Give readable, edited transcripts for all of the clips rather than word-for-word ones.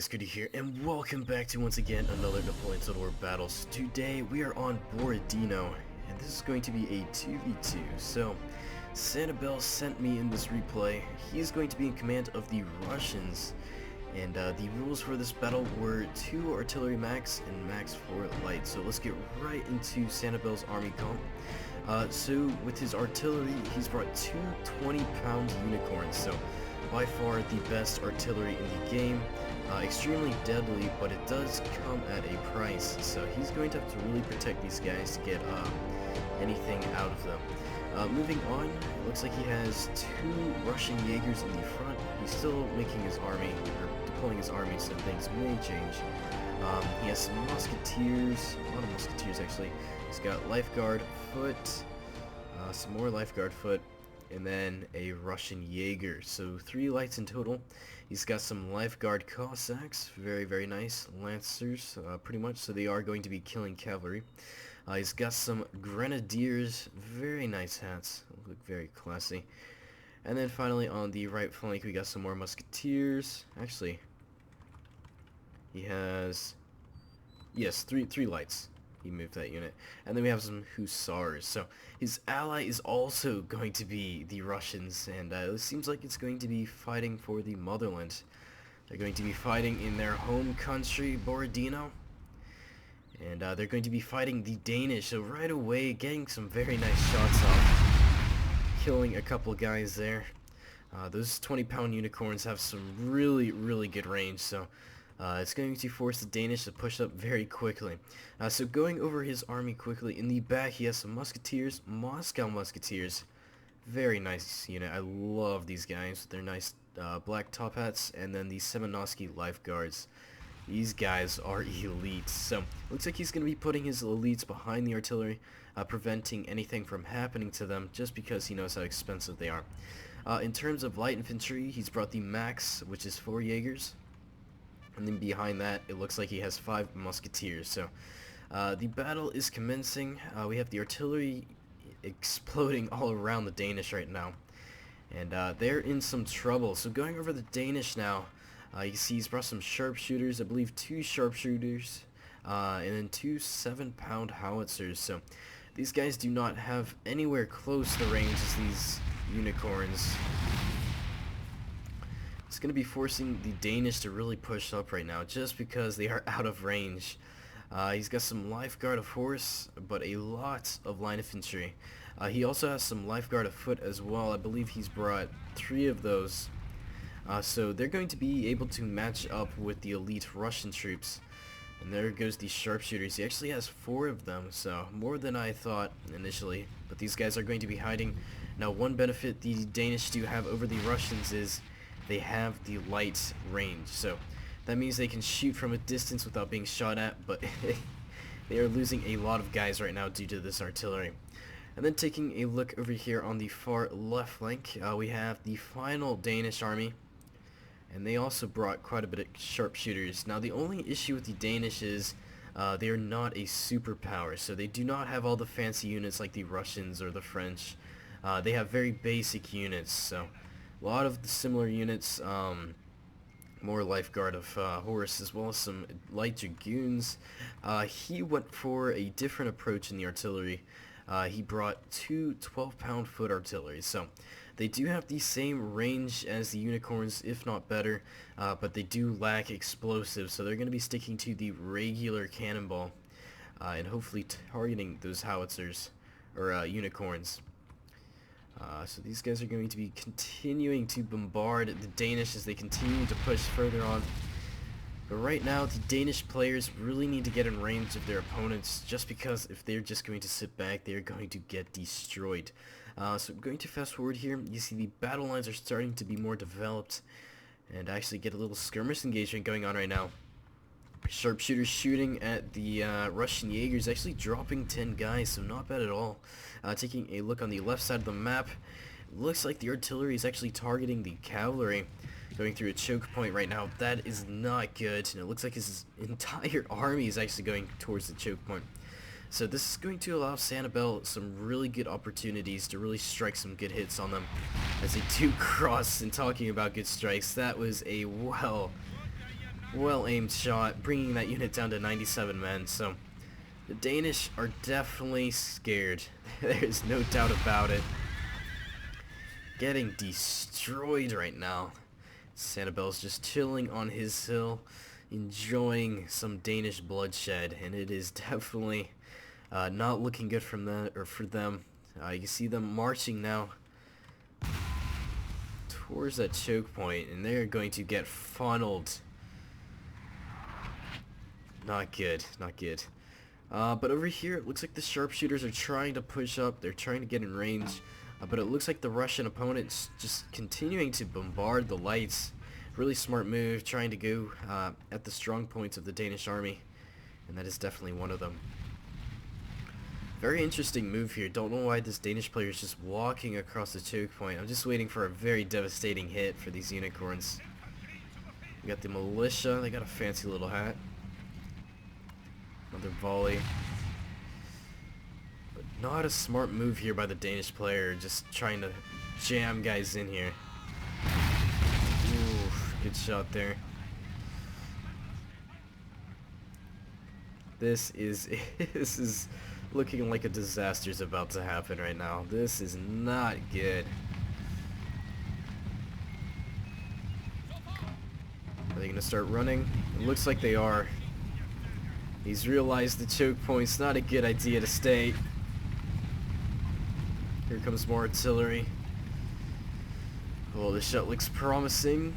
guys, Goody here, and welcome back to once again another Napoleon Total War Battles. Today we are on Borodino, and this is going to be a 2v2. So, Santabel sent me in this replay. He is going to be in command of the Russians, and the rules for this battle were 2 artillery max and max 4 light. So let's get right into Santabel's army comp. So with his artillery, he's brought 2 20-pound unicorns. So by far the best artillery in the game. Extremely deadly, but it does come at a price, so he's going to have to really protect these guys to get anything out of them. Moving on, it looks like he has 2 Russian Jaegers in the front. He's still making his army, or deploying his army, so things may change. He has some musketeers, a lot of musketeers actually. He's got lifeguard foot, some more lifeguard foot, and then a Russian Jaeger, so 3 lights in total. He's got some lifeguard Cossacks, very nice, lancers, pretty much, so they are going to be killing cavalry. He's got some grenadiers, very nice hats, look very classy. And then finally on the right flank we got some more musketeers. Actually, he has, yes, three lights. He moved that unit. And then we have some hussars. So his ally is also going to be the Russians, and it seems like it's going to be fighting for the Motherland. They're going to be fighting in their home country, Borodino, and they're going to be fighting the Danish. So right away, getting some very nice shots off, killing a couple guys there. Those 20-pound unicorns have some really good range, so it's going to force the Danish to push up very quickly. So going over his army quickly, in the back he has some musketeers, Moscow musketeers. Very nice unit. I love these guys. They're nice black top hats, and then the Semenovsky lifeguards. These guys are elite. So looks like he's going to be putting his elites behind the artillery, preventing anything from happening to them, just because he knows how expensive they are. In terms of light infantry, he's brought the max, which is 4 Jaegers. And then behind that, it looks like he has 5 musketeers. So the battle is commencing. We have the artillery exploding all around the Danish right now, and they're in some trouble. So going over the Danish now, you can see he's brought some sharpshooters, I believe 2 sharpshooters, and then 2 7-pound howitzers. So these guys do not have anywhere close to the range as these unicorns. It's going to be forcing the Danish to really push up right now, just because they are out of range. He's got some lifeguard of horse, but a lot of line infantry. He also has some lifeguard of foot as well. I believe he's brought 3 of those. So they're going to be able to match up with the elite Russian troops. And there goes the sharpshooters. He actually has 4 of them, so more than I thought initially. But these guys are going to be hiding. Now, one benefit the Danish do have over the Russians is they have the light range, so that means they can shoot from a distance without being shot at, but they are losing a lot of guys right now due to this artillery. And then taking a look over here on the far left flank, we have the final Danish army, and they also brought quite a bit of sharpshooters. Now the only issue with the Danish is they are not a superpower, so they do not have all the fancy units like the Russians or the French. They have very basic units, so a lot of the similar units, more lifeguard of horse, as well as some light dragoons. He went for a different approach in the artillery. He brought 2 12-pound foot artillery, so they do have the same range as the unicorns, if not better, but they do lack explosives, so they're going to be sticking to the regular cannonball and hopefully targeting those howitzers, or unicorns. So these guys are going to be continuing to bombard the Danish as they continue to push further on. But right now, the Danish players really need to get in range of their opponents, just because if they're just going to sit back, they're going to get destroyed. So going to fast forward here, you see the battle lines are starting to be more developed, and actually get a little skirmish engagement going on right now. Sharpshooters shooting at the Russian Jaegers, actually dropping 10 guys, so not bad at all. Taking a look on the left side of the map, looks like the artillery is actually targeting the cavalry, going through a choke point right now. That is not good, and it looks like his entire army is actually going towards the choke point. So this is going to allow Santabel some really good opportunities to really strike some good hits on them as they do cross. And talking about good strikes, that was a well aimed shot, bringing that unit down to 97 men. So the Danish are definitely scared. There's no doubt about it. Getting destroyed right now. Sanibel's just chilling on his hill, enjoying some Danish bloodshed, and it is definitely not looking good from them, or for them. You can see them marching now towards that choke point, and they're going to get funneled. Not good, not good. But over here, it looks like the sharpshooters are trying to push up. They're trying to get in range. But it looks like the Russian opponent's just continuing to bombard the lights. Really smart move, trying to go at the strong points of the Danish army. And that is definitely one of them. Very interesting move here. Don't know why this Danish player is just walking across the choke point. I'm just waiting for a very devastating hit for these unicorns. We got the militia. They got a fancy little hat. Another volley. But not a smart move here by the Danish player. Just trying to jam guys in here. Ooh, good shot there. This is looking like a disaster is about to happen right now. This is not good. Are they going to start running? It looks like they are. He's realized the choke point's not a good idea to stay. Here comes more artillery. Oh, this shot looks promising.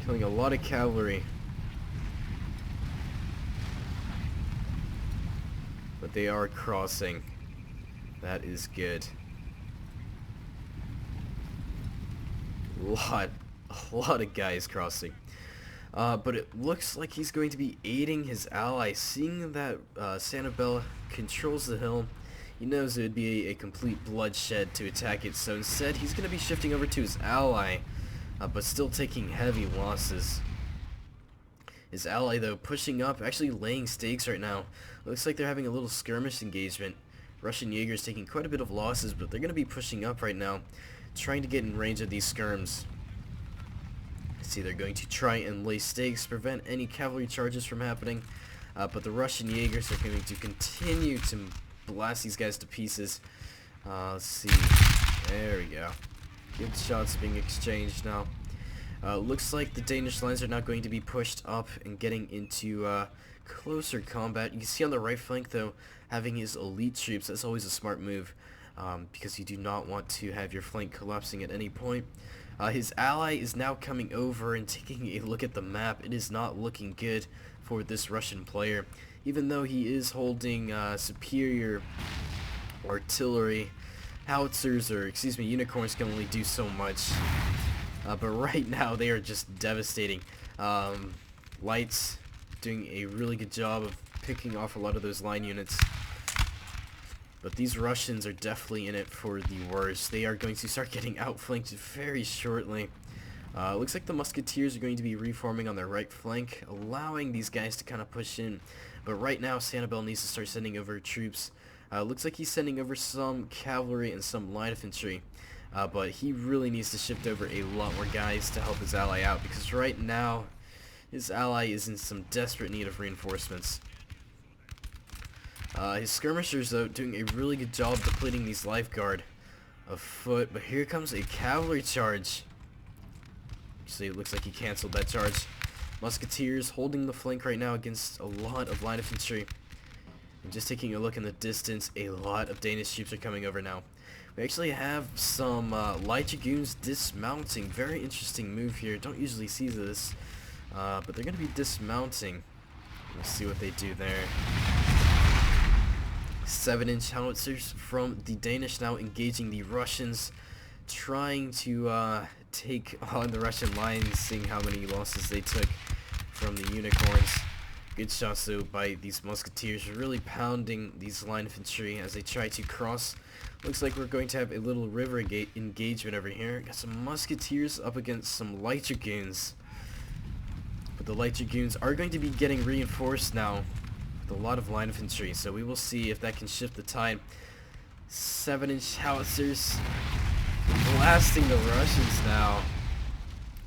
Killing a lot of cavalry. But they are crossing. That is good. A lot of guys crossing. But it looks like he's going to be aiding his ally. Seeing that Sanibel controls the hill, he knows it would be a complete bloodshed to attack it. So instead, he's going to be shifting over to his ally, but still taking heavy losses. His ally, though, pushing up, actually laying stakes right now. Looks like they're having a little skirmish engagement. Russian Jaegers taking quite a bit of losses, but they're going to be pushing up right now, trying to get in range of these skirms. See, they're going to try and lay stakes, prevent any cavalry charges from happening, but the Russian Jaegers are going to continue to blast these guys to pieces. Let's see. There we go. Good shots being exchanged now. Looks like the Danish lines are now going to be pushed up and getting into closer combat. You can see on the right flank, though, having his elite troops. That's always a smart move, because you do not want to have your flank collapsing at any point. His ally is now coming over and taking a look at the map. It is not looking good for this Russian player. Even though he is holding superior artillery, howitzers, or excuse me, unicorns can only do so much. But right now they are just devastating. Lights doing a really good job of picking off a lot of those line units. But these Russians are definitely in it for the worst. They are going to start getting outflanked very shortly. Looks like the musketeers are going to be reforming on their right flank, allowing these guys to kind of push in. But right now, Sanibel needs to start sending over troops. Looks like he's sending over some cavalry and some light infantry. But he really needs to shift over a lot more guys to help his ally out, because right now, his ally is in some desperate need of reinforcements. His skirmishers, though, doing a really good job depleting these lifeguard afoot. But here comes a cavalry charge. Actually, it looks like he canceled that charge. Musketeers holding the flank right now against a lot of light infantry. And just taking a look in the distance, a lot of Danish troops are coming over now. We actually have some light dragoons dismounting. Very interesting move here. Don't usually see this. But they're going to be dismounting. We'll see what they do there. 7-inch howitzers from the Danish now engaging the Russians, trying to take on the Russian lines, seeing how many losses they took from the unicorns. Good shots, though, by these musketeers, really pounding these line infantry as they try to cross. Looks like we're going to have a little river engagement over here. Got some musketeers up against some light dragoons. But the light dragoons are going to be getting reinforced now with a lot of line infantry, so we will see if that can shift the tide. 7-inch howitzers blasting the Russians now.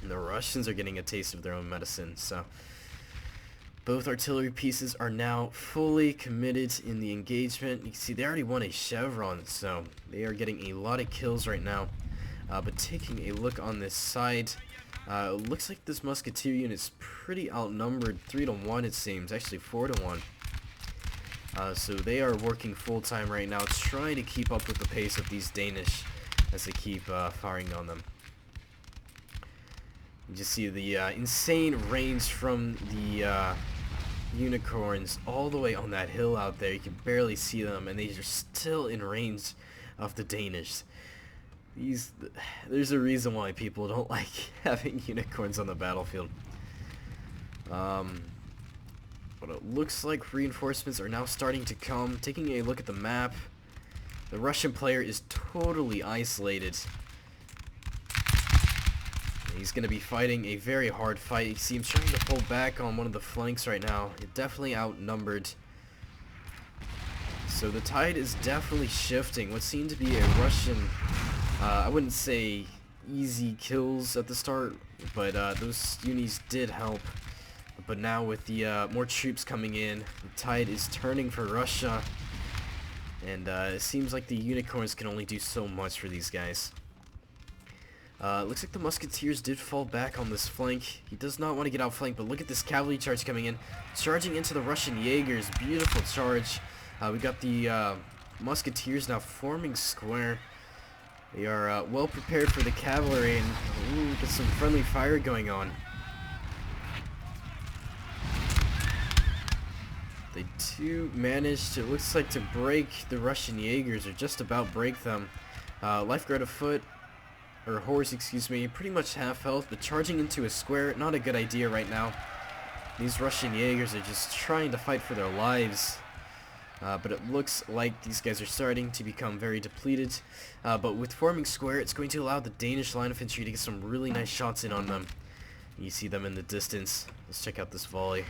And the Russians are getting a taste of their own medicine, so both artillery pieces are now fully committed in the engagement. You can see they already won a chevron, so they are getting a lot of kills right now. But taking a look on this side, it looks like this musketeer unit is pretty outnumbered, 3-1 it seems, actually 4-1. So they are working full time right now, trying to keep up with the pace of these Danish as they keep firing on them. You just see the insane range from the unicorns all the way on that hill out there. You can barely see them, and they are still in range of the Danish. There's a reason why people don't like having unicorns on the battlefield. But it looks like reinforcements are now starting to come. Taking a look at the map, the Russian player is totally isolated. He's going to be fighting a very hard fight. You see him trying to pull back on one of the flanks right now. Definitely outnumbered. So the tide is definitely shifting. What seemed to be a Russian, I wouldn't say easy kills at the start, but those unis did help. But now with the more troops coming in, the tide is turning for Russia. And it seems like the unicorns can only do so much for these guys. Looks like the musketeers did fall back on this flank. He does not want to get outflanked, but look at this cavalry charge coming in. Charging into the Russian Jaegers. Beautiful charge. We got the musketeers now forming square. They are well prepared for the cavalry, and get some friendly fire going on. They do manage to, it looks like, to break the Russian Jaegers, or just about break them. Lifeguard afoot, or horse, excuse me, pretty much half health, but charging into a square, not a good idea right now. These Russian Jaegers are just trying to fight for their lives. But it looks like these guys are starting to become very depleted. But with forming square, it's going to allow the Danish line infantry to get some really nice shots in on them. You see them in the distance. Let's check out this volley.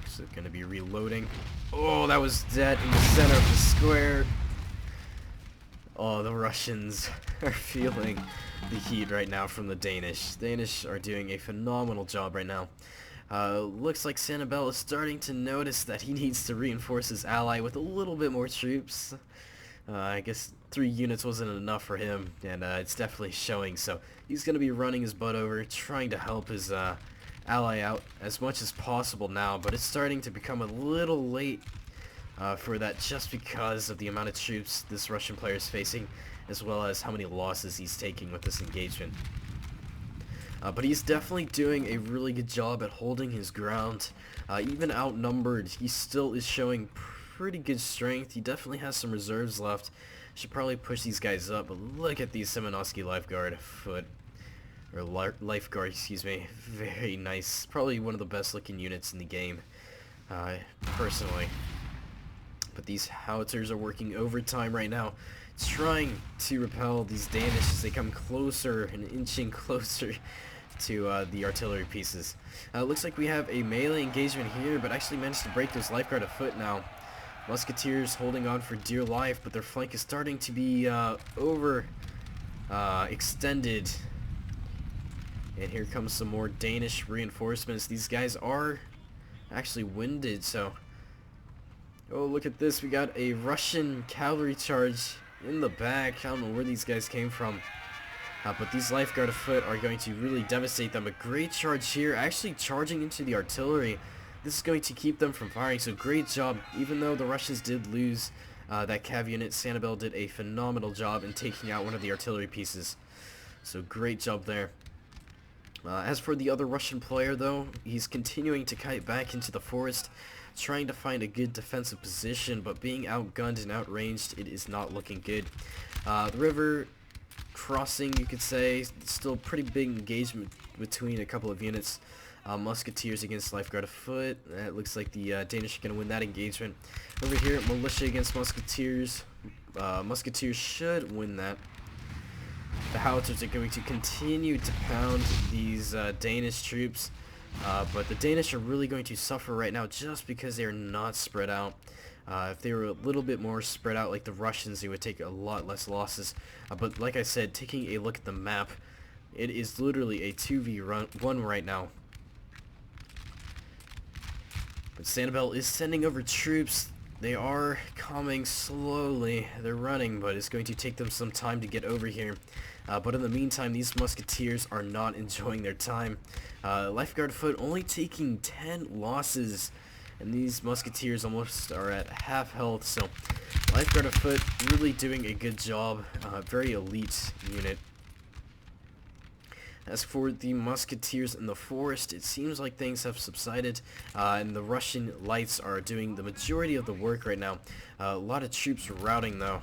So going to be reloading. Oh, that was dead in the center of the square. Oh, the Russians are feeling the heat right now from the Danish. Danish are doing a phenomenal job right now. Looks like Sanibel is starting to notice that he needs to reinforce his ally with a little bit more troops. I guess 3 units wasn't enough for him, and it's definitely showing. So he's going to be running his butt over, trying to help his ally out as much as possible now. But it's starting to become a little late for that, just because of the amount of troops this Russian player is facing, as well as how many losses he's taking with this engagement. But he's definitely doing a really good job at holding his ground. Even outnumbered, he still is showing pretty good strength. He definitely has some reserves left. Should probably push these guys up, but look at these Semenovsky lifeguard foot. Or lifeguard, excuse me. Very nice. Probably one of the best looking units in the game, personally. But these howitzers are working overtime right now, trying to repel these Danish as they come closer and inching closer to the artillery pieces. Looks like we have a melee engagement here, but actually managed to break those lifeguard afoot now. Musketeers holding on for dear life, but their flank is starting to be extended. And here comes some more Danish reinforcements. These guys are actually winded, so... Oh, look at this. We got a Russian cavalry charge in the back. I don't know where these guys came from. But these lifeguard afoot are going to really devastate them. A great charge here, actually charging into the artillery. This is going to keep them from firing, so great job. Even though the Russians did lose that cav unit, Sanibel did a phenomenal job in taking out one of the artillery pieces. So great job there. As for the other Russian player, though, he's continuing to kite back into the forest, trying to find a good defensive position, but being outgunned and outranged, it is not looking good. The river crossing, you could say, still pretty big engagement between a couple of units. Musketeers against lifeguard afoot. It looks like the Danish are going to win that engagement. Over here, militia against musketeers. Musketeers should win that. The howitzers are going to continue to pound these Danish troops. But the Danish are really going to suffer right now just because they are not spread out. If they were a little bit more spread out like the Russians, they would take a lot less losses. But like I said, taking a look at the map, it is literally a 2v1 right now. But Sanibel is sending over troops. They are coming slowly. They're running, but it's going to take them some time to get over here. But in the meantime, these musketeers are not enjoying their time. Lifeguard foot only taking 10 losses, and these musketeers almost are at half health. So Lifeguard foot really doing a good job. Very elite unit. As for the musketeers in the forest, it seems like things have subsided, and the Russian lights are doing the majority of the work right now. A lot of troops routing though.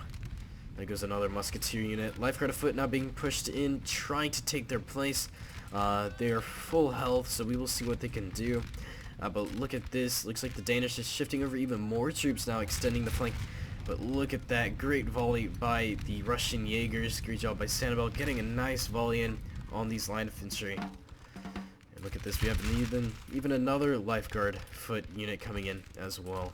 There goes another musketeer unit. Lifeguard afoot now being pushed in, trying to take their place. They are full health, so we will see what they can do. But look at this. Looks like the Danish is shifting over even more troops now, extending the flank. But look at that great volley by the Russian Jaegers. Great job by Sanibel, getting a nice volley in on these line infantry. And look at this, we have even another Lifeguard foot unit coming in as well.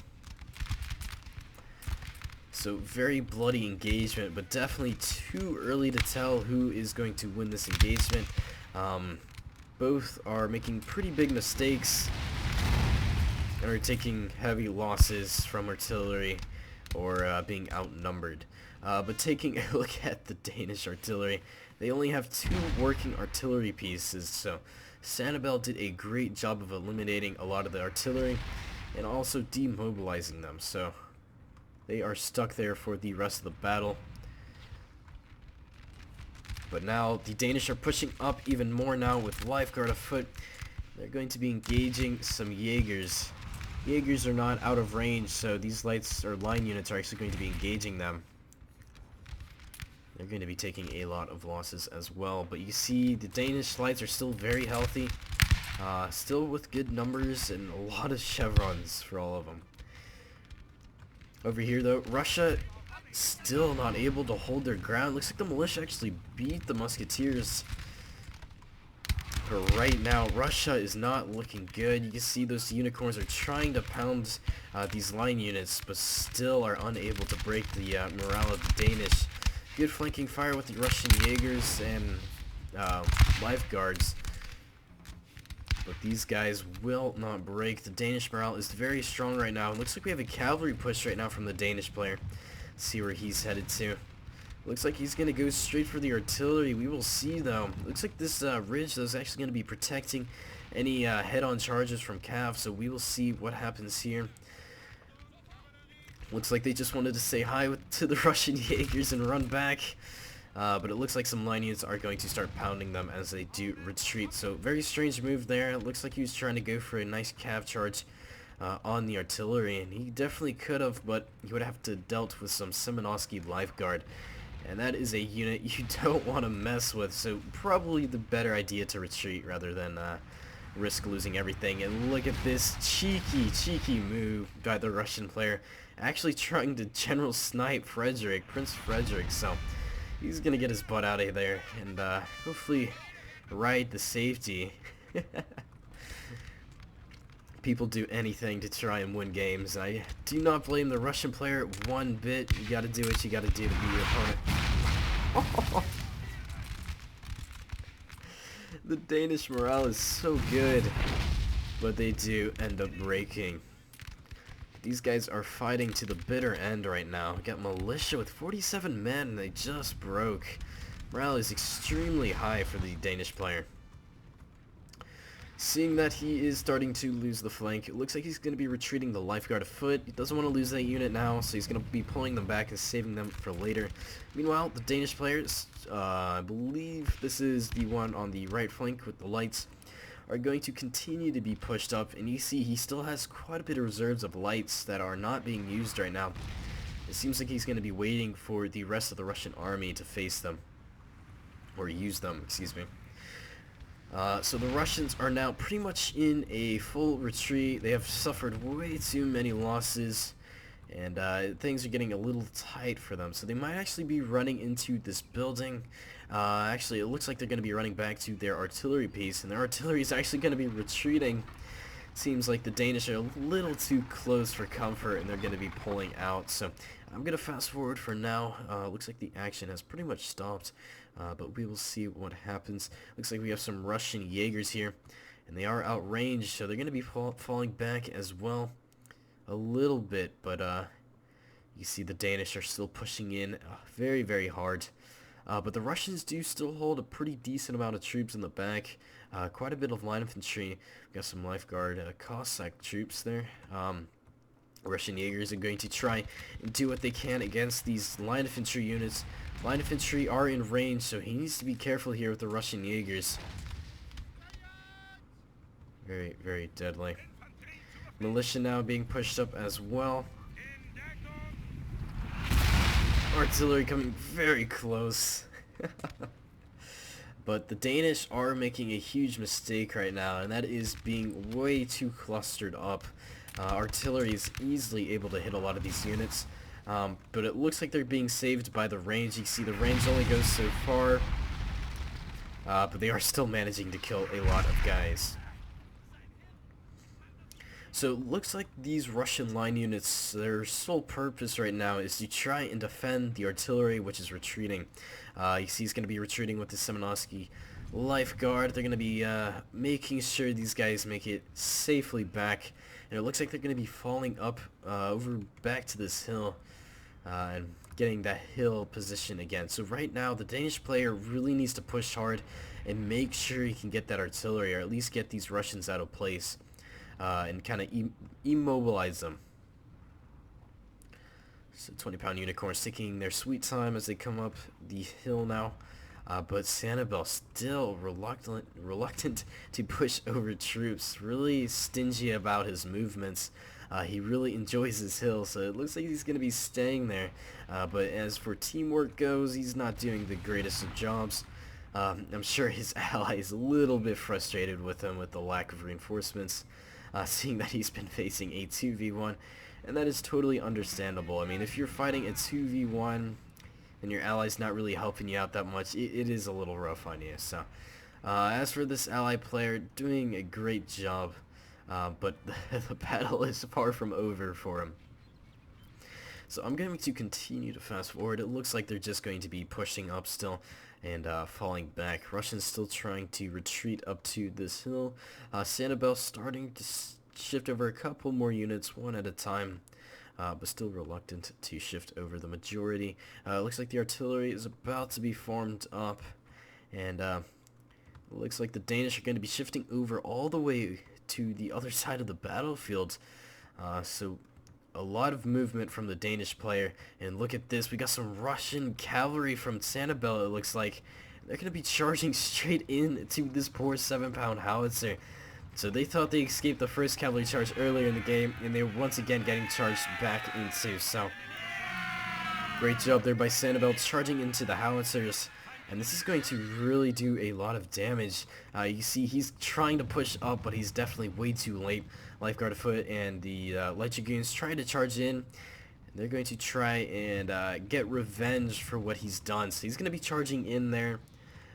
So very bloody engagement, but definitely too early to tell who is going to win this engagement. Both are making pretty big mistakes and are taking heavy losses from artillery or being outnumbered. But taking a look at the Danish artillery, they only have 2 working artillery pieces, so Sanibel did a great job of eliminating a lot of the artillery and also demobilizing them, so they are stuck there for the rest of the battle. But now the Danish are pushing up even more now with Lifeguard afoot. They're going to be engaging some Jaegers. Jaegers are not out of range, so these lights or line units are actually going to be engaging them. They're going to be taking a lot of losses as well. But you see the Danish lights are still very healthy. Still with good numbers and a lot of chevrons for all of them. Over here though, Russia still not able to hold their ground. Looks like the militia actually beat the musketeers. But right now, Russia is not looking good. You can see those unicorns are trying to pound these line units, but still are unable to break the morale of the Danish. Good flanking fire with the Russian Jaegers and Lifeguards. But these guys will not break. The Danish morale is very strong right now. It looks like we have a cavalry push right now from the Danish player. Let's see where he's headed to. Looks like he's going to go straight for the artillery. We will see though. Looks like this ridge though is actually going to be protecting any head-on charges from Cav. So we will see what happens here. Looks like they just wanted to say hi to the Russian Jaegers and run back. But it looks like some line units are going to start pounding them as they do retreat. So very strange move there. It looks like he was trying to go for a nice cav charge on the artillery. And he definitely could have, but he would have to dealt with some Semenovsky Lifeguard. And that is a unit you don't want to mess with. So probably the better idea to retreat rather than risk losing everything. And look at this cheeky move by the Russian player. Actually trying to General Snipe Frederick, Prince Frederick. So he's going to get his butt out of there and hopefully ride the safety. People do anything to try and win games. I do not blame the Russian player one bit. You got to do what you got to do to beat your opponent. The Danish morale is so good, but they do end up breaking. These guys are fighting to the bitter end right now. We got militia with 47 men, and they just broke. Morale is extremely high for the Danish player. Seeing that he is starting to lose the flank, it looks like he's going to be retreating the Lifeguard afoot. He doesn't want to lose that unit now, so he's going to be pulling them back and saving them for later. Meanwhile, the Danish players, I believe this is the one on the right flank with the lights, are going to continue to be pushed up, and you see he still has quite a bit of reserves of lights that are not being used right now. It seems like he's going to be waiting for the rest of the Russian army to face them, or use them, excuse me. So the Russians are now pretty much in a full retreat. They have suffered way too many losses, and things are getting a little tight for them. So they might actually be running into this building. Actually, it looks like they're going to be running back to their artillery piece, and their artillery is actually going to be retreating Seems like the Danish are a little too close for comfort and they're going to be pulling out. So I'm going to fast forward for now. Looks like the action has pretty much stopped, but we will see what happens. Looks like we have some Russian Jaegers here, and they are outranged, so they're going to be falling back as well a little bit, but you see the Danish are still pushing in very, very hard. But the Russians do still hold a pretty decent amount of troops in the back. Quite a bit of line infantry. We've got some lifeguard Cossack troops there. Russian Jaegers are going to try and do what they can against these line infantry units. Line infantry are in range, so he needs to be careful here with the Russian Jaegers. Very, very deadly. Militia now being pushed up as well. Artillery coming very close. But the Danish are making a huge mistake right now, and that is being way too clustered up. Artillery is easily able to hit a lot of these units, but it looks like they're being saved by the range. You see the range only goes so far, but they are still managing to kill a lot of guys. So it looks like these Russian line units, their sole purpose right now is to try and defend the artillery, which is retreating. You see he's going to be retreating with the Semenovsky lifeguard. They're going to be making sure these guys make it safely back. And it looks like they're going to be falling up over back to this hill and getting that hill position again. So right now the Danish player really needs to push hard and make sure he can get that artillery, or at least get these Russians out of place. And kind of immobilize them. So 20-pound unicorns taking their sweet time as they come up the hill now. But Sanibel still reluctant to push over troops. Really stingy about his movements. He really enjoys his hill, so it looks like he's going to be staying there. But as for teamwork goes, he's not doing the greatest of jobs. I'm sure his ally is a little bit frustrated with him with the lack of reinforcements. Seeing that he's been facing a 2v1, and that is totally understandable. I mean, if you're fighting a 2v1 and your ally's not really helping you out that much, it is a little rough on you. So, as for this ally player, doing a great job, but the battle is far from over for him. So I'm going to continue to fast forward. It looks like they're just going to be pushing up still and falling back. Russians still trying to retreat up to this hill. Sanibel starting to shift over a couple more units, one at a time, but still reluctant to shift over the majority. Looks like the artillery is about to be formed up, and looks like the Danish are going to be shifting over all the way to the other side of the battlefield. So a lot of movement from the Danish player, and look at this, we got some Russian cavalry from Sanibel. It looks like they're going to be charging straight into this poor 7-pound howitzer. So they thought they escaped the first cavalry charge earlier in the game, and they're once again getting charged back into. So great job there by Sanibel charging into the howitzers, and this is going to really do a lot of damage. You see he's trying to push up, but he's definitely way too late. Lifeguard afoot and the light dragoons trying to charge in. They're going to try and get revenge for what he's done. So he's going to be charging in there,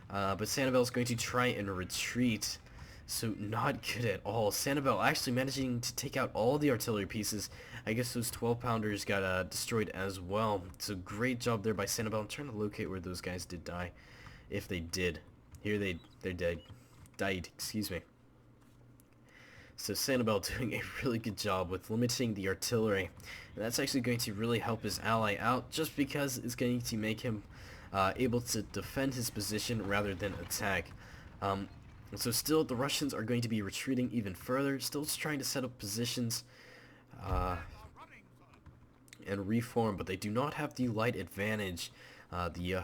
but Sanibel's going to try and retreat. So not good at all. Sanibel actually managing to take out all the artillery pieces. I guess those 12-pounders got destroyed as well. So great job there by Sanibel. I'm trying to locate where those guys did die, if they did. Here they're dead. Died, excuse me. So Sanibel doing a really good job with limiting the artillery. And that's actually going to really help his ally out, just because it's going to make him able to defend his position rather than attack. So still, the Russians are going to be retreating even further, still trying to set up positions and reform, but they do not have the light advantage. The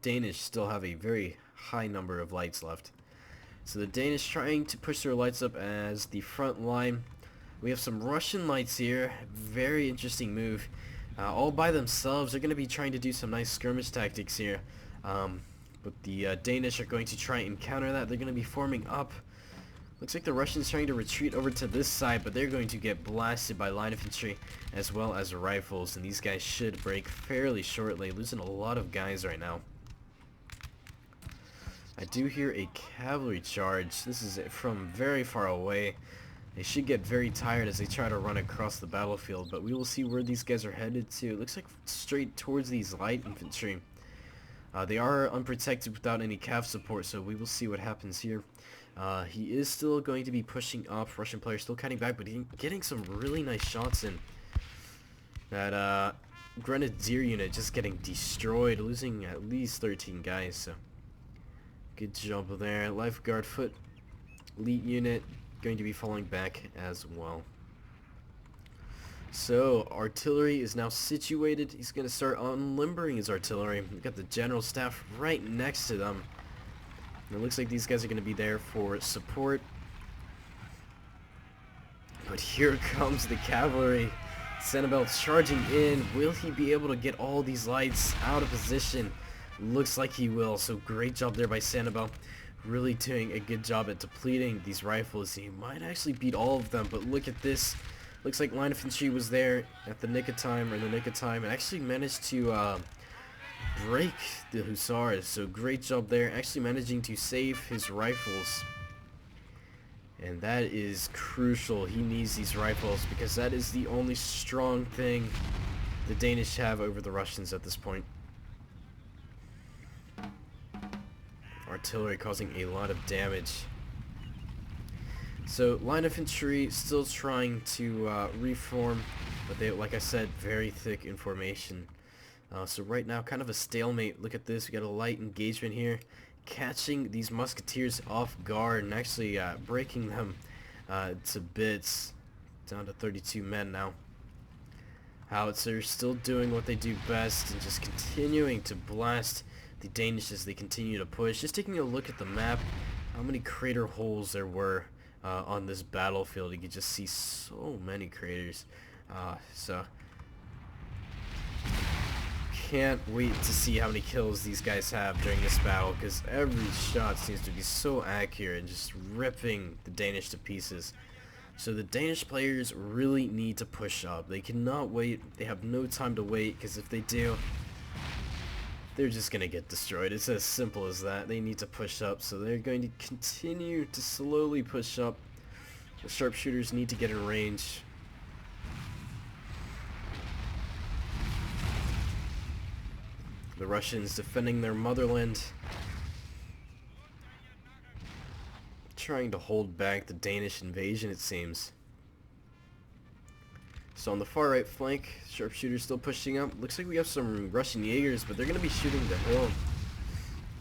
Danish still have a very high number of lights left. So the Danish trying to push their lights up as the front line. We have some Russian lights here. Very interesting move. All by themselves, they're going to be trying to do some nice skirmish tactics here. But the Danish are going to try and counter that. They're going to be forming up. Looks like the Russians trying to retreat over to this side, but they're going to get blasted by line infantry as well as rifles. And these guys should break fairly shortly, losing a lot of guys right now. I do hear a cavalry charge. This is from very far away. They should get very tired as they try to run across the battlefield, but we will see where these guys are headed to. It looks like straight towards these light infantry. They are unprotected without any cav support, so we will see what happens here. He is still going to be pushing up. Russian player still cutting back, but getting some really nice shots in. That Grenadier unit just getting destroyed, losing at least 13 guys, so good job there. Lifeguard foot elite unit going to be falling back as well. So artillery is now situated. He's going to start unlimbering his artillery. We've got the general staff right next to them. And it looks like these guys are going to be there for support. But here comes the cavalry. Sanibel charging in. Will he be able to get all these lights out of position? Looks like he will. So great job there by Sanibel. Really doing a good job at depleting these rifles. He might actually beat all of them, but look at this. Looks like line infantry was there at the nick of time, and actually managed to break the hussars. So great job there, actually managing to save his rifles. And that is crucial. He needs these rifles because that is the only strong thing the Danish have over the Russians at this point. Artillery causing a lot of damage. So line infantry still trying to reform, but they, like I said, very thick in formation. So right now, kind of a stalemate. Look at this. We got a light engagement here, catching these musketeers off guard and actually breaking them to bits. Down to 32 men now. Howitzers still doing what they do best and just continuing to blast the Danish as they continue to push. Just taking a look at the map, how many crater holes there were on this battlefield. You can just see so many craters. So can't wait to see how many kills these guys have during this battle, because every shot seems to be so accurate and just ripping the Danish to pieces. So the Danish players really need to push up. They cannot wait. They have no time to wait, because if they do, they're just going to get destroyed. It's as simple as that. They need to push up, so they're going to continue to slowly push up. The sharpshooters need to get in range. The Russians defending their motherland, trying to hold back the Danish invasion, it seems. So on the far right flank, sharpshooters still pushing up. Looks like we have some Russian Jaegers, but they're going to be shooting the hill.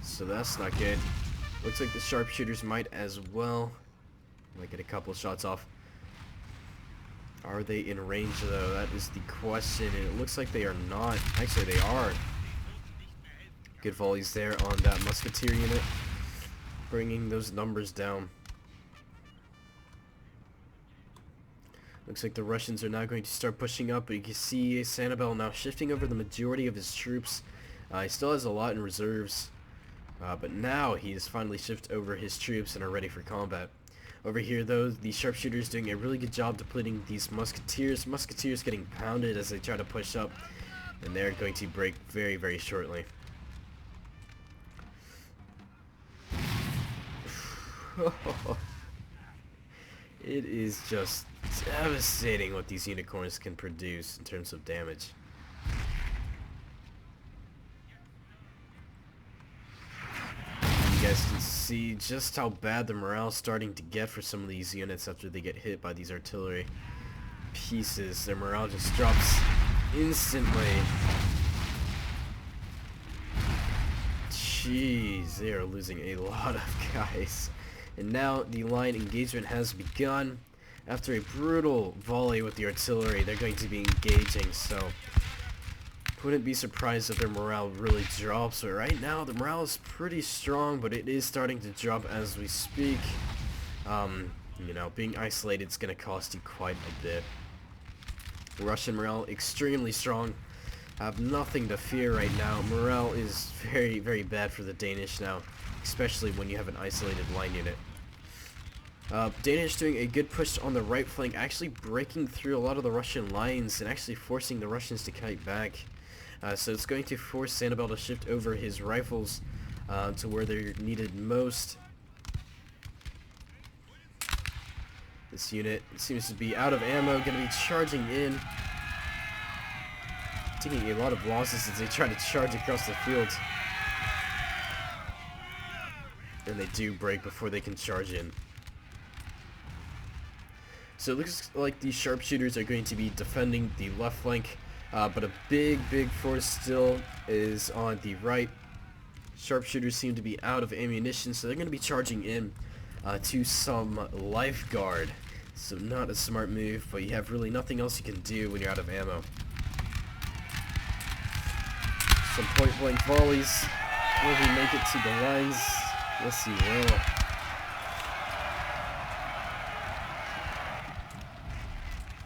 So that's not good. Looks like the sharpshooters might as well. Might get a couple shots off. Are they in range though? That is the question, and it looks like they are not. Actually, they are. Good volleys there on that musketeer unit, bringing those numbers down. Looks like the Russians are now going to start pushing up, but you can see Sanibel now shifting over the majority of his troops. He still has a lot in reserves, but now he has finally shifted over his troops and are ready for combat. Over here though, the sharpshooters doing a really good job depleting these musketeers. Musketeers getting pounded as they try to push up, and they're going to break very, very shortly. It is just devastating what these unicorns can produce in terms of damage. You guys can see just how bad the morale is starting to get for some of these units after they get hit by these artillery pieces. Their morale just drops instantly. Jeez, they are losing a lot of guys. And now the line engagement has begun. After a brutal volley with the artillery, they're going to be engaging, so wouldn't be surprised if their morale really drops. But right now, the morale is pretty strong, but it is starting to drop as we speak. You know, being isolated is going to cost you quite a bit. Russian morale extremely strong. Have nothing to fear right now. Morale is very, very bad for the Danish now, especially when you have an isolated line unit. Danish doing a good push on the right flank, actually breaking through a lot of the Russian lines and actually forcing the Russians to kite back. So it's going to force Sanibel to shift over his rifles. to where they're needed most. This unit seems to be out of ammo, going to be charging in. Taking a lot of losses as they try to charge across the field. And they do break before they can charge in. So it looks like these sharpshooters are going to be defending the left flank. But a big force still is on the right. Sharpshooters seem to be out of ammunition, so they're going to be charging in to some lifeguard. So not a smart move, but you have really nothing else you can do when you're out of ammo. Some point-blank volleys. Will he make it to the lines? Yes, he will.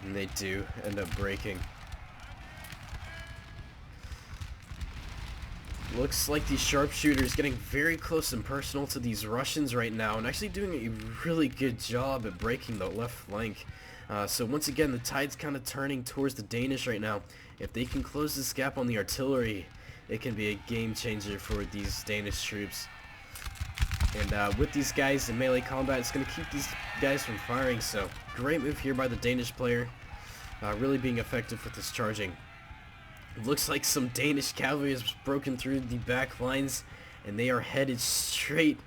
And they do end up breaking. Looks like these sharpshooters getting very close and personal to these Russians right now, and actually doing a really good job at breaking the left flank. So once again, the tide's kind of turning towards the Danish right now. If they can close this gap on the artillery, it can be a game changer for these Danish troops. And with these guys in melee combat, it's going to keep these guys from firing. So great move here by the Danish player, really being effective with this charging. It looks like some Danish cavalry has broken through the back lines, and they are headed straight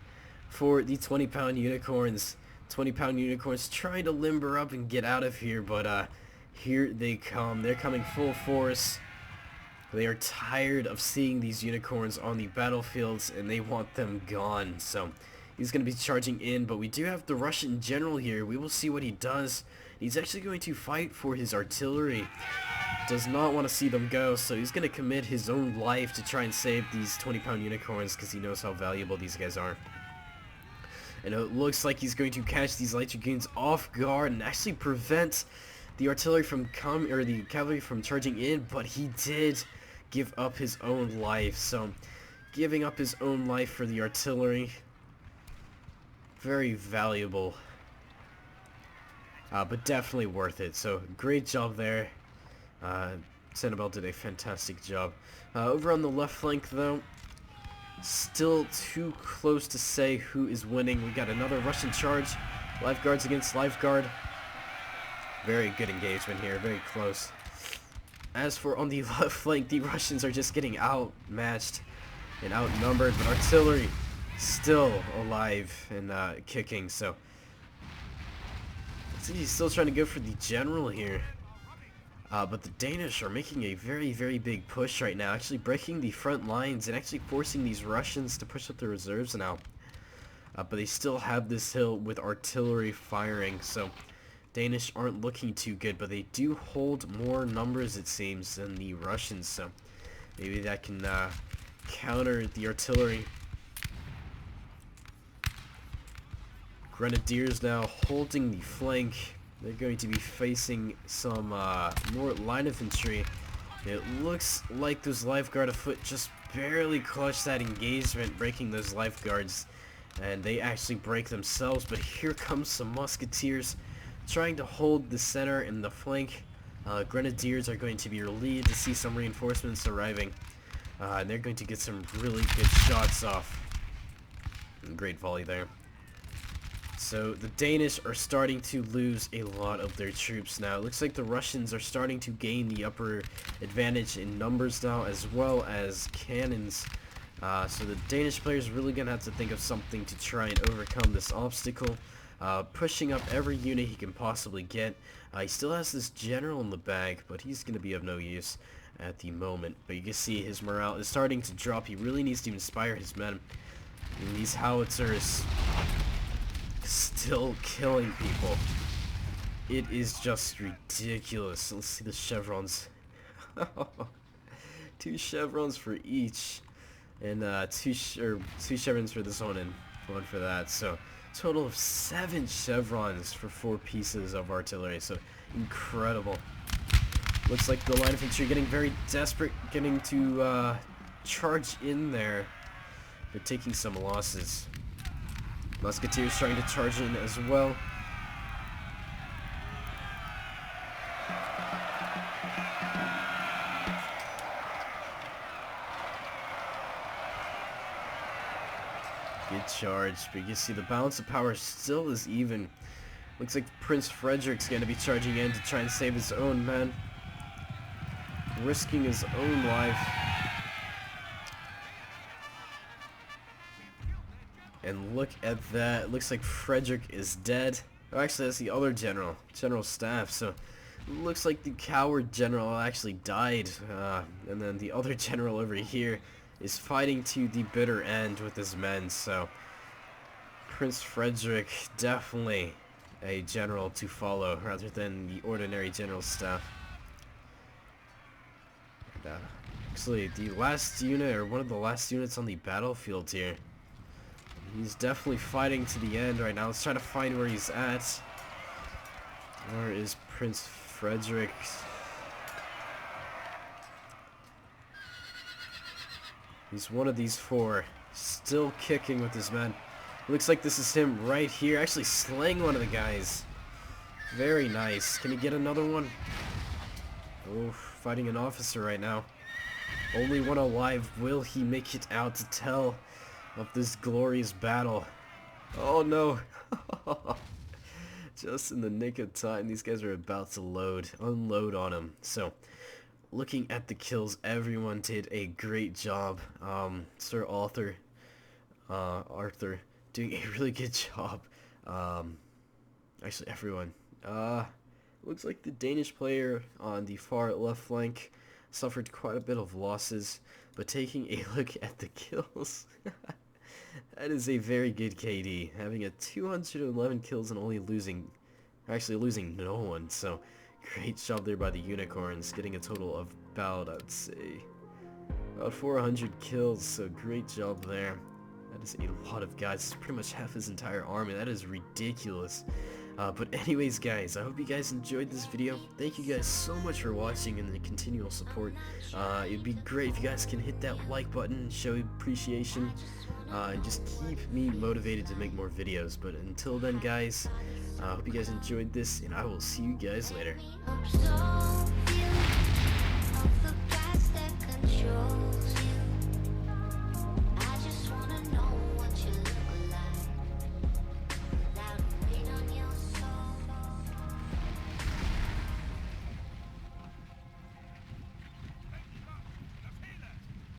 for the 20-pound unicorns. 20-pound unicorns trying to limber up and get out of here, but here they come. They're coming full force. They are tired of seeing these unicorns on the battlefields, and they want them gone. So he's going to be charging in, but we do have the Russian general here. We will see what he does. He's actually going to fight for his artillery. Does not want to see them go, so he's going to commit his own life to try and save these 20-pound unicorns because he knows how valuable these guys are. And it looks like he's going to catch these light dragoons off guard and actually prevent the artillery from the cavalry from charging in, but he did give up his own life. So giving up his own life for the artillery, very valuable, but definitely worth it. So great job there. Sanibel did a fantastic job. Over on the left flank though, still too close to say who is winning. We got another Russian charge, lifeguards against lifeguard. Very good engagement here, very close. As for on the left flank, the Russians are just getting outmatched and outnumbered, but artillery still alive and kicking. So he's still trying to go for the general here. But the Danish are making a very big push right now, actually breaking the front lines and actually forcing these Russians to push up their reserves now. But they still have this hill with artillery firing, so Danish aren't looking too good, but they do hold more numbers, it seems, than the Russians, so maybe that can counter the artillery. Grenadiers now holding the flank. They're going to be facing some more line infantry. It looks like those lifeguard afoot just barely clutched that engagement, breaking those lifeguards, and they actually break themselves. But here comes some musketeers trying to hold the center and the flank. Grenadiers are going to be relieved to see some reinforcements arriving, and they're going to get some really good shots off. Great volley there. So the Danish are starting to lose a lot of their troops now. It looks like the Russians are starting to gain the upper advantage in numbers now, as well as cannons. So the Danish player is really going to have to think of something to try and overcome this obstacle. Pushing up every unit he can possibly get. He still has this general in the bag, but he's going to be of no use at the moment. But you can see his morale is starting to drop. He really needs to inspire his men. And these howitzers still killing people. It is just ridiculous. Let's see the chevrons. 2 chevrons for each, and two chevrons for this one and 1 for that. So total of 7 chevrons for 4 pieces of artillery. So incredible. Looks like the line infantry getting very desperate, getting to charge in there, but taking some losses. Musketeers trying to charge in as well. Good charge, but you see the balance of power still is even. Looks like Prince Frederick's gonna be charging in to try and save his own men, risking his own life. And look at that, it looks like Frederick is dead. Oh, actually that's the other general, General Staff, so looks like the coward general actually died. And then the other general over here is fighting to the bitter end with his men, so Prince Frederick definitely a general to follow rather than the ordinary general staff. And, actually, the last unit, or one of the last units on the battlefield here, he's definitely fighting to the end right now. Let's try to find where he's at. Where is Prince Frederick? He's one of these four, still kicking with his men. Looks like this is him right here, actually slaying one of the guys. Very nice. Can he get another one? Oh, fighting an officer right now. Only one alive. Will he make it out to tell of this glorious battle? Oh no. Just in the nick of time, these guys are about to unload on him. So, looking at the kills, everyone did a great job. Sir Arthur doing a really good job. Actually, everyone. Looks like the Danish player on the far left flank suffered quite a bit of losses, but taking a look at the kills, that is a very good KD, having a 211 kills and only losing no one. So great job there by the Unicorns, getting a total of about, I'd say, about 400 kills, so great job there. That is a lot of guys. It's pretty much half his entire army. That is ridiculous. But anyways, guys, I hope you guys enjoyed this video. Thank you guys so much for watching and the continual support. It'd be great if you guys can hit that like button and show appreciation. And just keep me motivated to make more videos. But until then, guys, I hope you guys enjoyed this, and I will see you guys later.